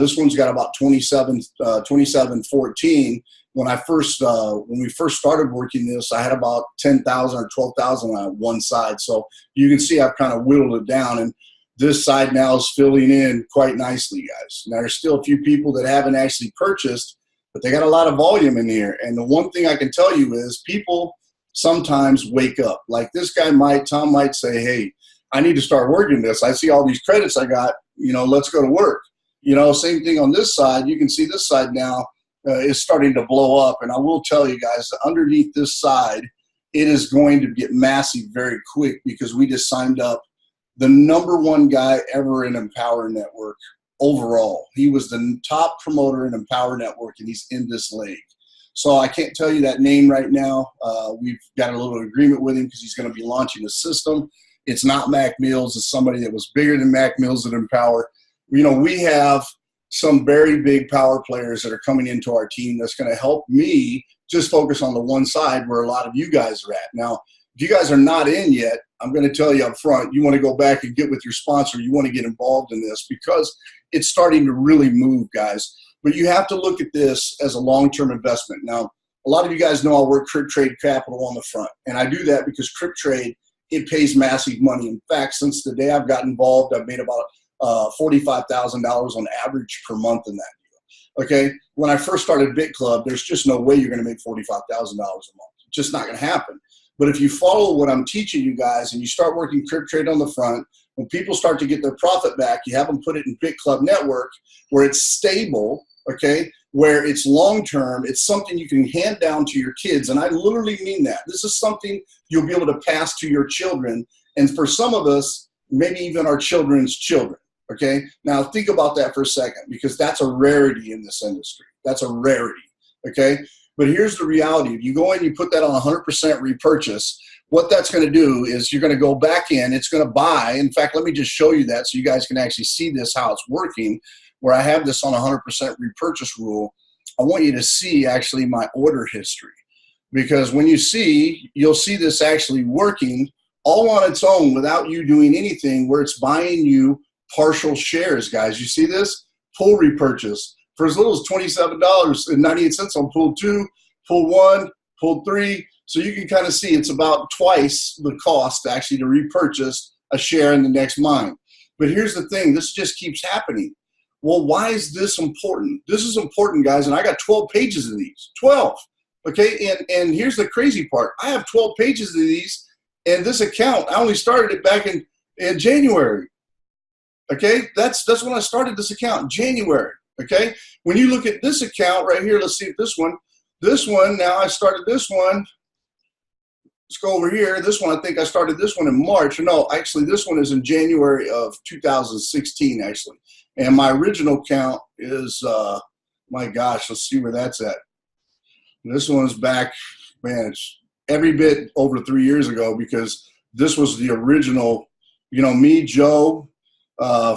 This one's got about 2714. When we first started working this, I had about 10,000 or 12,000 on one side. So you can see I've kind of whittled it down, and this side now is filling in quite nicely, guys. Now there's still a few people that haven't actually purchased, but they got a lot of volume in here. And the one thing I can tell you is people sometimes wake up. Like this guy Tom might say, hey, I need to start working this. I see all these credits I got, you know, let's go to work. You know, same thing on this side. You can see this side now is starting to blow up. And I will tell you guys, underneath this side, it is going to get massive very quick because we just signed up the #1 guy ever in Empower Network overall. He was the top promoter in Empower Network, and he's in this league. So I can't tell you that name right now. We've got a little agreement with him because he's going to be launching a system. It's not Mac Mills. It's somebody that was bigger than Mac Mills at Empower. You know, we have some very big power players that are coming into our team that's going to help me just focus on the one side where a lot of you guys are at. Now, if you guys are not in yet, I'm going to tell you up front, you want to go back and get with your sponsor. You want to get involved in this because it's starting to really move, guys. But you have to look at this as a long-term investment. Now, a lot of you guys know I work CryptTrade Capital on the front, and I do that because CryptTrade, it pays massive money. In fact, since the day I've got involved, I've made about $45,000 on average per month in that deal. Okay, when I first started Bitclub, there's just no way you're going to make $45,000 a month. It's just not going to happen. But if you follow what I'm teaching you guys and you start working CryptTrade on the front, when people start to get their profit back, you have them put it in Bitclub Network where it's stable, okay, where it's long-term. It's something you can hand down to your kids, and I literally mean that. This is something you'll be able to pass to your children, and for some of us, maybe even our children's children. Okay, now think about that for a second because that's a rarity in this industry. That's a rarity. Okay, but here's the reality. If you go in, you put that on 100% repurchase, what that's going to do is you're going to go back in. It's going to buy. In fact, let me just show you that so you guys can actually see this, how it's working, where I have this on 100% repurchase rule. I want you to see actually my order history because when you see, you'll see this actually working all on its own without you doing anything where it's buying you partial shares, guys. You see this? Pool repurchase for as little as $27.98 on pool 2, pool 1, pool 3. So you can kind of see it's about twice the cost actually to repurchase a share in the next mine. But here's the thing. This just keeps happening. Well, why is this important? This is important, guys, and I got 12 pages of these. 12. Okay, and here's the crazy part. I have 12 pages of these, and this account, I only started it back in January. Okay, that's when I started this account, in January. Okay, when you look at this account right here, let's see if this one, now I started this one let's go over here. This one, I think I started this one in March. No, actually, this one is in January of 2016, actually. And my original count is, my gosh, let's see where that's at. This one's back, man, it's every bit over 3 years ago, because this was the original, me, Joe,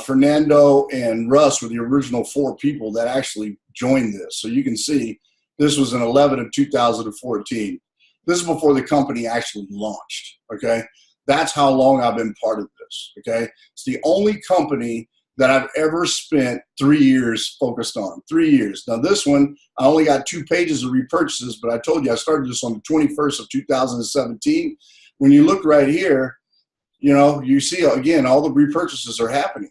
Fernando, and Russ were the original 4 people that actually joined this. So you can see this was in 11 of 2014. This is before the company actually launched, okay? That's how long I've been part of this, okay? It's the only company that I've ever spent 3 years focused on, 3 years. Now this one, I only got 2 pages of repurchases, but I told you I started this on the 21st of 2017. When you look right here, you see, again, all the repurchases are happening,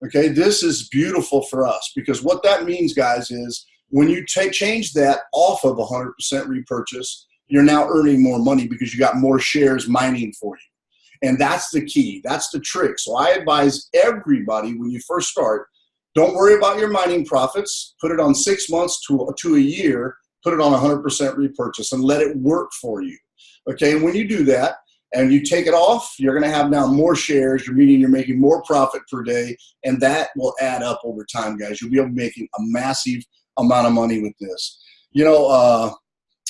okay? This is beautiful for us, because what that means, guys, is when you change that off of 100% repurchase, you're now earning more money because you got more shares mining for you. And that's the key. That's the trick. So I advise everybody, when you first start, don't worry about your mining profits. Put it on 6 months to a year. Put it on 100% repurchase and let it work for you. Okay, and when you do that and you take it off, you're going to have now more shares, meaning you're making more profit per day, and that will add up over time, guys. You'll be able to be making a massive amount of money with this.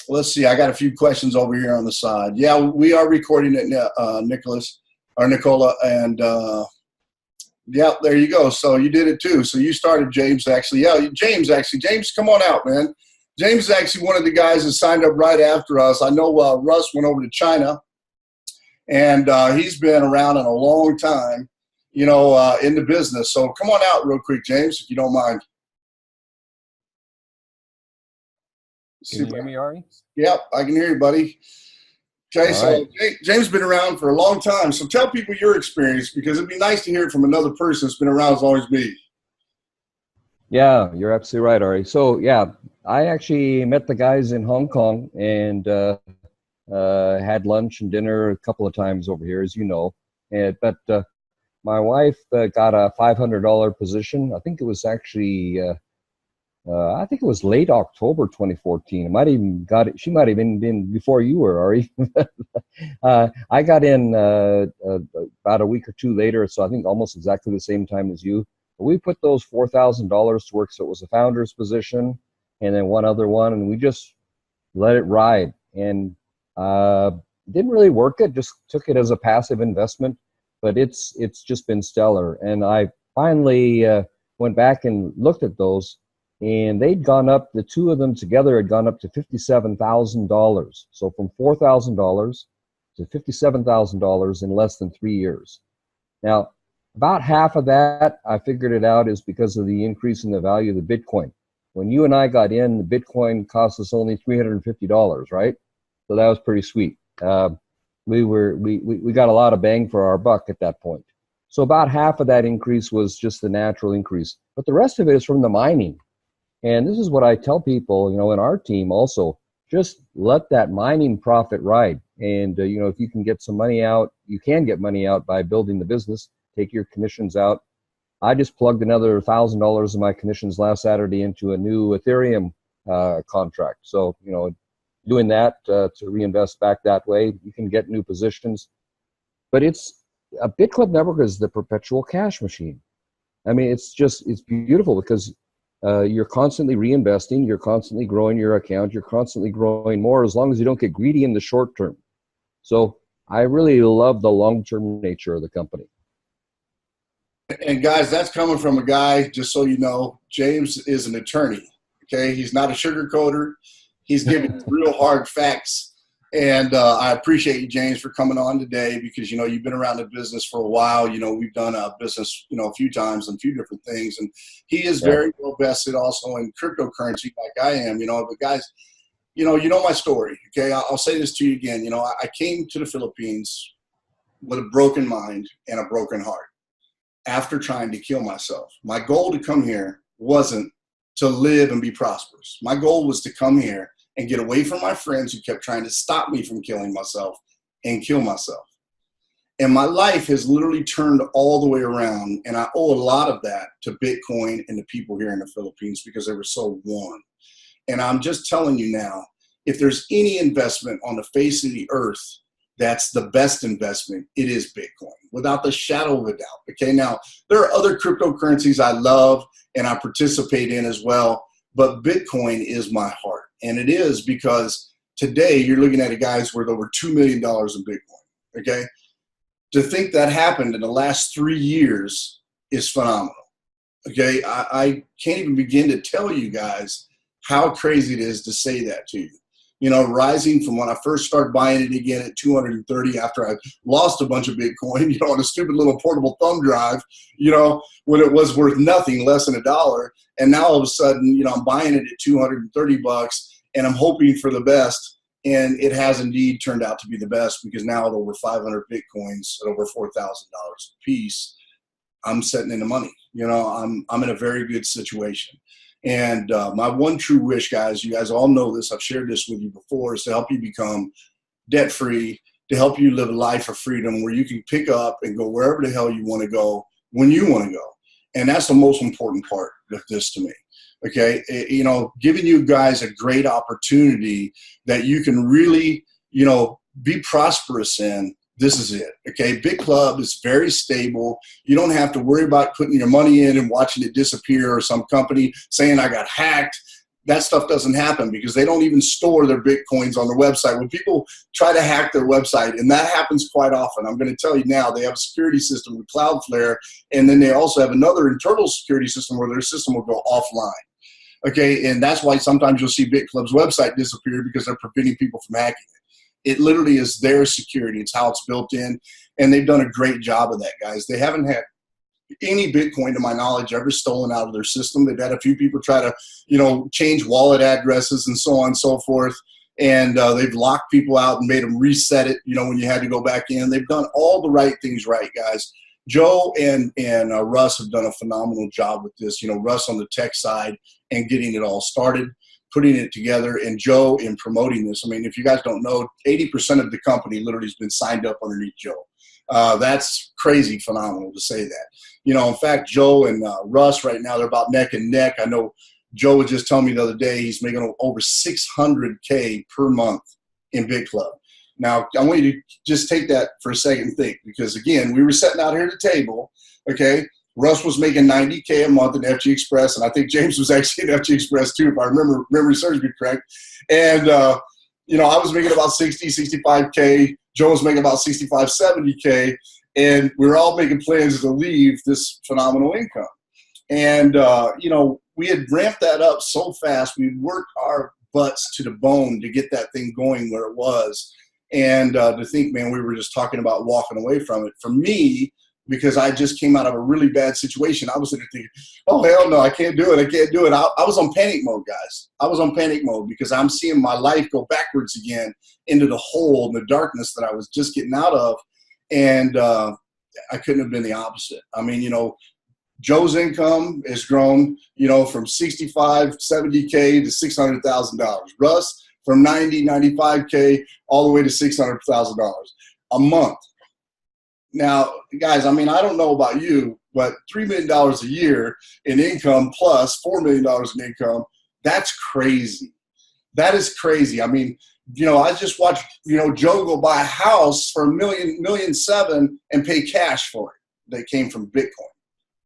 Let's see. I got a few questions over here on the side. Yeah, we are recording it, Nicola, and yeah, there you go. So you did it too. So you started, James, actually. Yeah, James, come on out, man. James is actually one of the guys that signed up right after us. I know Russ went over to China, and he's been around in a long time, in the business. So come on out real quick, James, if you don't mind. Can you hear me, Ari? Yep, I can hear you, buddy. Okay, All so right. James has been around for a long time. So tell people your experience, because it'd be nice to hear it from another person that's been around as long as me. Yeah, you're absolutely right, Ari. So yeah, I actually met the guys in Hong Kong and had lunch and dinner a couple of times over here, as you know. But my wife got a $500 position. I think it was actually I think it was late October 2014. It might even got it. She might have even been before you were, Ari. I got in about a week or 2 later, so I think almost exactly the same time as you. But we put those $4,000 to work, so it was a founder's position, and then one other one, and we just let it ride. And didn't really work it. Just took it as a passive investment, but it's just been stellar. And I finally went back and looked at those. And they'd gone up, the 2 of them together had gone up to $57,000. So from $4,000 to $57,000 in less than 3 years. Now, about half of that, I figured it out, is because of the increase in the value of the Bitcoin. When you and I got in, the Bitcoin cost us only $350, right? So that was pretty sweet. We got a lot of bang for our buck at that point. So about half of that increase was just the natural increase. But the rest of it is from the mining. And this is what I tell people, in our team also, just let that mining profit ride. And, if you can get some money out, you can get money out by building the business, take your commissions out. I just plugged another $1,000 of my commissions last Saturday into a new Ethereum contract. So, doing that to reinvest back that way, you can get new positions. But it's a Bitclub Network is the perpetual cash machine. I mean, it's beautiful because you're constantly reinvesting, you're constantly growing your account, you're constantly growing more, as long as you don't get greedy in the short term. So I really love the long-term nature of the company. And guys, that's coming from a guy, just so you know, James is an attorney, okay? He's not a sugarcoater. He's giving real hard facts. And I appreciate you, James, for coming on today, because, you've been around the business for a while. We've done a business, a few times on a few different things. And he is very well vested also in cryptocurrency like I am, but guys, you know my story, okay? I'll say this to you again. I came to the Philippines with a broken mind and a broken heart after trying to kill myself. My goal to come here wasn't to live and be prosperous. My goal was to come here and get away from my friends who kept trying to stop me from killing myself and kill myself. And my life has literally turned all the way around, and I owe a lot of that to Bitcoin and the people here in the Philippines, because they were so warm. And I'm just telling you now, if there's any investment on the face of the earth that's the best investment, it is Bitcoin, without the shadow of a doubt. Okay, now there are other cryptocurrencies I love and I participate in as well, but Bitcoin is my heart. And it is because today you're looking at a guy's worth over $2 million in Bitcoin. Okay, to think that happened in the last 3 years is phenomenal. Okay, I can't even begin to tell you guys how crazy it is to say that to you. You know, rising from when I first started buying it again at 230 after I lost a bunch of Bitcoin, you know, on a stupid little portable thumb drive, you know, when it was worth nothing, less than $1. And now all of a sudden, you know, I'm buying it at 230 bucks and I'm hoping for the best. And it has indeed turned out to be the best, because now at over 500 Bitcoins at over $4,000 a piece, I'm setting in the money. You know, I'm in a very good situation. And my one true wish, guys, you guys all know this, I've shared this with you before, is to help you become debt-free, to help you live a life of freedom where you can pick up and go wherever the hell you want to go when you want to go. And that's the most important part of this to me. Okay, you know, giving you guys a great opportunity that you can really, you know, be prosperous in. This is it. Okay, Bitclub is very stable. You don't have to worry about putting your money in and watching it disappear, or some company saying I got hacked. That stuff doesn't happen because they don't even store their Bitcoins on their website. When people try to hack their website, and that happens quite often, I'm going to tell you now, they have a security system with Cloudflare, and then they also have another internal security system where their system will go offline. Okay, and that's why sometimes you'll see Bitclub's website disappear, because they're preventing people from hacking it. It literally is their security. It's how it's built in, and they've done a great job of that, guys. They haven't had any Bitcoin, to my knowledge, ever stolen out of their system. They've had a few people try to, you know, change wallet addresses and so on and so forth, and they've locked people out and made them reset it, you know, when you had to go back in. They've done all the right things right, guys. Joe and Russ have done a phenomenal job with this. You know, Russ on the tech side and getting it all started, putting it together, and Joe in promoting this. I mean, if you guys don't know, 80% of the company literally has been signed up underneath Joe. That's crazy phenomenal to say that. You know, in fact, Joe and Russ right now, they're about neck and neck. I know Joe was just telling me the other day he's making over $600K per month in Bitclub. Now, I want you to just take that for a second and think, because, again, we were sitting out here at the table, okay? Russ was making $90K a month in FG Express, and I think James was actually in FG Express too, if I remember memory serves me correct. And, you know, I was making about 60, 65K. Joe was making about 65, 70K, and we were all making plans to leave this phenomenal income. And, you know, we had ramped that up so fast. We worked our butts to the bone to get that thing going where it was. And to think, man, we were just talking about walking away from it. For me, because I just came out of a really bad situation, I was sitting there thinking, oh, hell no, I can't do it. I can't do it. I was on panic mode, guys. I was on panic mode because I'm seeing my life go backwards again into the hole and the darkness that I was just getting out of. And I couldn't have been the opposite. I mean, you know, Joe's income has grown, you know, from 65, 70K to $600,000. Russ, from 90, 95K all the way to $600,000 a month. Now, guys, I mean, I don't know about you, but $3 million a year in income plus $4 million in income, that's crazy. That is crazy. I mean, you know, I just watched, you know, Joe go buy a house for $1.7 million and pay cash for it that came from Bitcoin.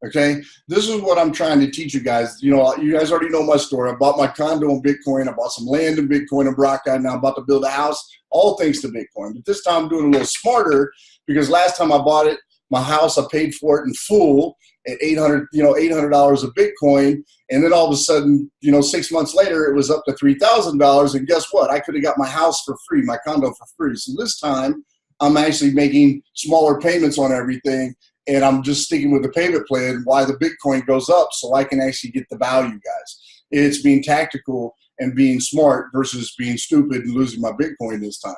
Okay, this is what I'm trying to teach you guys. You know, you guys already know my story. I bought my condo in Bitcoin. I bought some land in Bitcoin in Brockton. Now I'm about to build a house, all thanks to Bitcoin. But this time I'm doing a little smarter, because last time I bought it, my house, I paid for it in full at $800 of Bitcoin. And then all of a sudden, you know, 6 months later, it was up to $3,000. And guess what? I could have got my house for free, my condo for free. So this time I'm actually making smaller payments on everything. And I'm just sticking with the payment plan while the Bitcoin goes up, so I can actually get the value, guys. It's being tactical and being smart versus being stupid and losing my Bitcoin this time.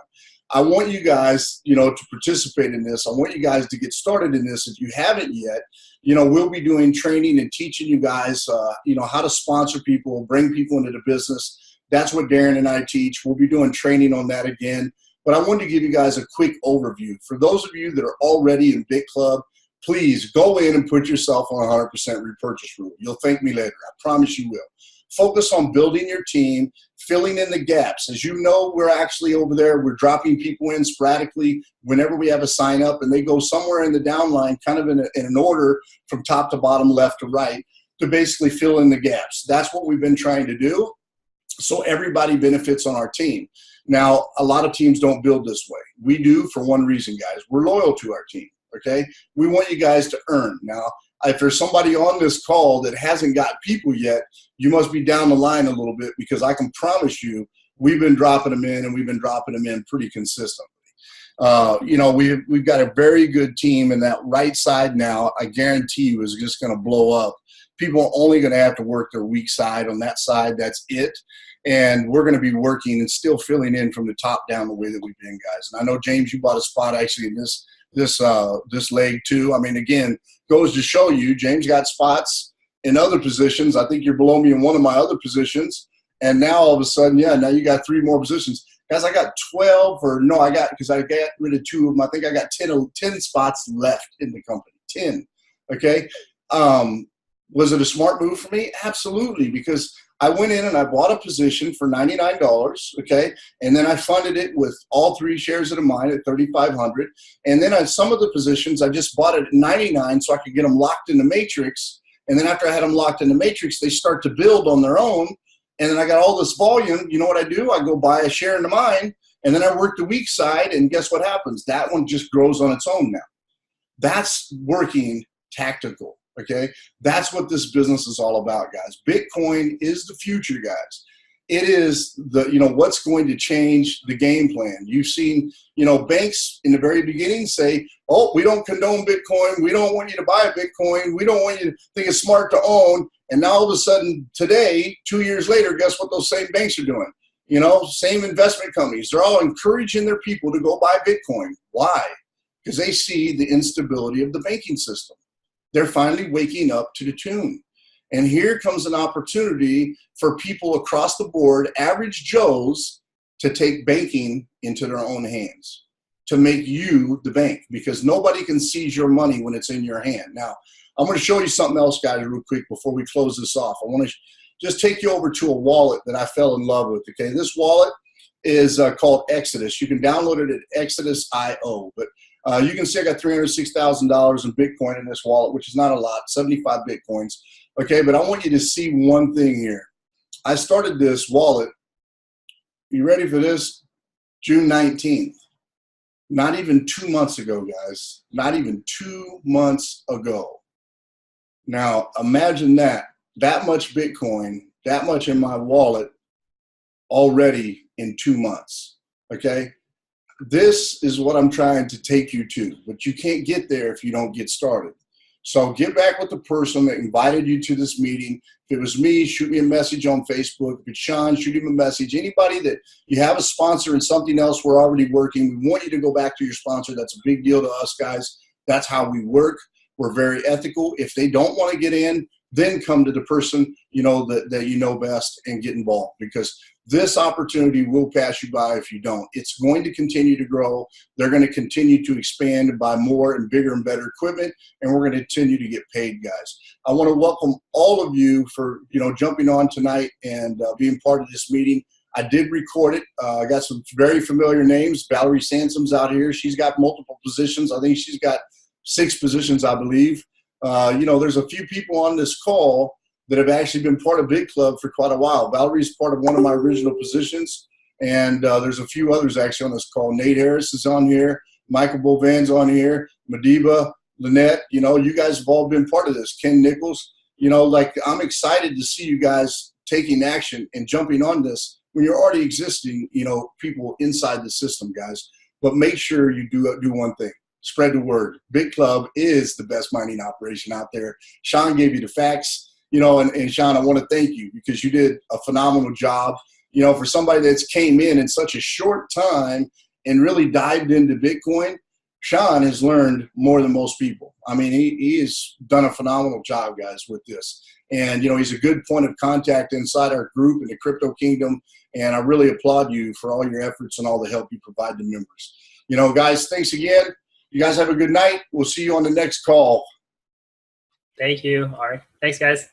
I want you guys, you know, to participate in this. I want you guys to get started in this if you haven't yet. You know, we'll be doing training and teaching you guys, you know, how to sponsor people, bring people into the business. That's what Darren and I teach. We'll be doing training on that again. But I wanted to give you guys a quick overview. For those of you that are already in Bitclub, please go in and put yourself on a 100% repurchase rule. You'll thank me later. I promise you will. focus on building your team, filling in the gaps. As you know, we're actually over there, we're dropping people in sporadically whenever we have a sign up, and they go somewhere in the downline, kind of in an order from top to bottom, left to right, to basically fill in the gaps. That's what we've been trying to do, so everybody benefits on our team. Now, a lot of teams don't build this way. We do for one reason, guys. We're loyal to our team, okay? We want you guys to earn. Now, if there's somebody on this call that hasn't got people yet, you must be down the line a little bit, because I can promise you we've been dropping them in, and we've been dropping them in pretty consistently. We've got a very good team, and that right side now, I guarantee you, is just going to blow up. People are only going to have to work their weak side on that side. That's it. And we're going to be working and still filling in from the top down the way that we've been, guys. And I know, James, you bought a spot actually in this leg too. I mean, again, goes to show you, James got spots in other positions. I think you're below me in one of my other positions. And now all of a sudden, now you got 3 more positions. Guys, I got 12, because I got rid of 2 of them. I think I got 10 spots left in the company, 10, okay? Was it a smart move for me? Absolutely, because I went in and I bought a position for $99, okay? And then I funded it with all 3 shares of mine at $3,500. And then on some of the positions, I just bought it at $99 so I could get them locked in the matrix. And then after I had them locked in the matrix, they start to build on their own. And then I got all this volume. You know what I do? I go buy a share into mine, and then I work the weak side, and guess what happens? That one just grows on its own now. That's working tactical. Okay, that's what this business is all about, guys. Bitcoin is the future, guys. It is what's going to change the game plan. You've seen, banks in the very beginning say, oh, we don't condone Bitcoin. We don't want you to buy Bitcoin. We don't want you to think it's smart to own. And now all of a sudden today, 2 years later, guess what those same banks are doing? Same investment companies. They're all encouraging their people to go buy Bitcoin. Why? Because they see the instability of the banking system. They're finally waking up to the tune. And here comes an opportunity for people across the board, average Joes, to take banking into their own hands, to make you the bank, because nobody can seize your money when it's in your hand. Now, I'm going to show you something else, guys, real quick before we close this off. I want to just take you over to a wallet that I fell in love with, okay? This wallet is called Exodus. You can download it at Exodus.io, but you can see I got $306,000 in Bitcoin in this wallet, which is not a lot, 75 Bitcoins. Okay, but I want you to see one thing here. I started this wallet, you ready for this? June 19th. Not even 2 months ago, guys. Not even 2 months ago. Now, imagine that much Bitcoin, that much in my wallet already in 2 months, okay? This is what I'm trying to take you to, but you can't get there if you don't get started. So get back with the person that invited you to this meeting. If it was me, shoot me a message on Facebook. If it's Sean, shoot him a message. Anybody that you have a sponsor and something else we're already working, we want you to go back to your sponsor. That's a big deal to us, guys. That's how we work. We're very ethical. If they don't want to get in, then come to the person that you know best and get involved, because this opportunity will pass you by if you don't. It's going to continue to grow. They're going to continue to expand and buy more and bigger and better equipment, and we're going to continue to get paid, guys. I want to welcome all of you for jumping on tonight and being part of this meeting. I did record it. I got some very familiar names. Valerie Sansom's out here. She's got multiple positions. I think she's got 6 positions, I believe. There's a few people on this call that have actually been part of Bitclub for quite a while. Valerie's part of one of my original positions, and there's a few others actually on this call. Nate Harris is on here. Michael Bovan's on here. Madiba, Lynette, you guys have all been part of this. Ken Nichols, I'm excited to see you guys taking action and jumping on this when you're already existing, people inside the system, guys. But make sure you do one thing. Spread the word. Bitclub is the best mining operation out there. Sean gave you the facts. And Sean, I want to thank you because you did a phenomenal job. For somebody that's came in such a short time and really dived into Bitcoin, Sean has learned more than most people. I mean, he has done a phenomenal job, guys, with this. And, he's a good point of contact inside our group in the crypto kingdom. And I really applaud you for all your efforts and all the help you provide the members. Guys, thanks again. You guys have a good night. We'll see you on the next call. Thank you. All right. Thanks, guys.